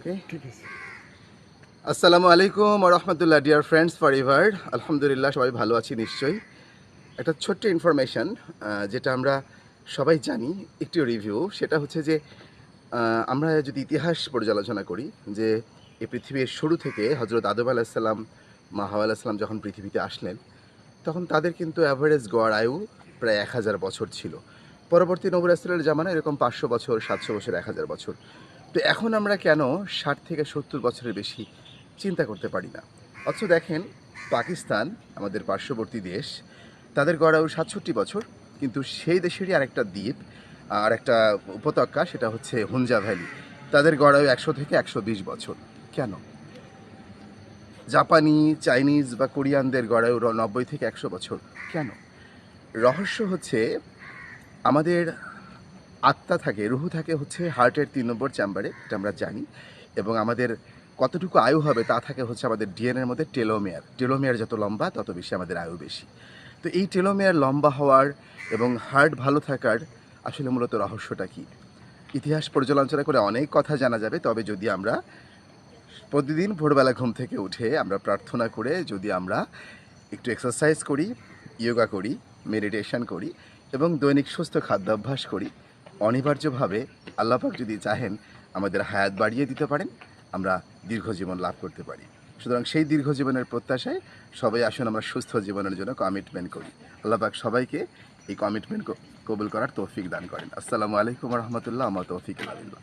ওকে, ঠিক আছে। আসসালামু আলাইকুম ওয়া রাহমাতুল্লাহ, ডিয়ার ফ্রেন্ডস ফরএভার। আলহামদুলিল্লাহ সবাই ভালো আছি নিশ্চয়ই। একটা ছোট্ট ইনফরমেশন যেটা আমরা সবাই জানি, একটি রিভিউ, সেটা হচ্ছে যে আমরা যদি ইতিহাস পর্যালোচনা করি যে এই পৃথিবীর শুরু থেকে হজরত আদম আলাহিসাল্লাম, মা হাওয়া আলাহিসাল্লাম যখন পৃথিবীতে আসলেন তখন তাদের কিন্তু অ্যাভারেজ গড় আয়ু প্রায় 1000 বছর ছিল। পরবর্তী নবী রাসূলের জামানায় এরকম 500 বছর, 700 বছর, 1000 বছর। তো এখন আমরা কেন 60 থেকে 70 বছরের বেশি চিন্তা করতে পারি না? অথচ দেখেন, পাকিস্তান আমাদের পার্শ্ববর্তী দেশ, তাদের গড় আয়ু 67 বছর, কিন্তু সেই দেশেরই আরেকটা দ্বীপ আর একটা উপত্যকা, সেটা হচ্ছে হুঞ্জা ভ্যালি, তাদের গড় আয়ু 100 থেকে 120 বছর। কেন? জাপানি, চাইনিজ বা কোরিয়ানদের গড় আয়ু 90 থেকে 100 বছর। কেন? রহস্য হচ্ছে আমাদের আত্মা থাকে, রুহু থাকে হচ্ছে হার্টের 3 নম্বর চেম্বারে, এটা আমরা জানি। এবং আমাদের কতটুকু আয়ু হবে তা থাকে হচ্ছে আমাদের ডিএনএর মধ্যে টেলোমেয়ার। টেলোমেয়ার যত লম্বা তত বেশি আমাদের আয়ু বেশি। তো এই টেলোমেয়ার লম্বা হওয়ার এবং হার্ট ভালো থাকার আসলে মূলত রহস্যটা কী? ইতিহাস পর্যালোচনা করে অনেক কথা জানা যাবে। তবে যদি আমরা প্রতিদিন ভোরবেলা ঘুম থেকে উঠে আমরা প্রার্থনা করে যদি আমরা একটু এক্সারসাইজ করি, ইয়োগা করি, মেডিটেশন করি এবং দৈনিক সুস্থ খাদ্যাভ্যাস করি, অনিবার্যভাবে আল্লাহ পাক যদি চাহেন আমাদের হায়াত বাড়িয়ে দিতে পারেন, আমরা দীর্ঘ জীবন লাভ করতে পারি। সুতরাং সেই দীর্ঘ জীবনের প্রত্যাশায় সবাই আসুন আমরা সুস্থ জীবনের জন্য কমিটমেন্ট করি। আল্লাহ পাক সবাইকে এই কমিটমেন্ট কবুল করার তৌফিক দান করেন। আসসালামু আলাইকুম রহমতুল্লাহ, আমার তৌফিক আল্লাহ।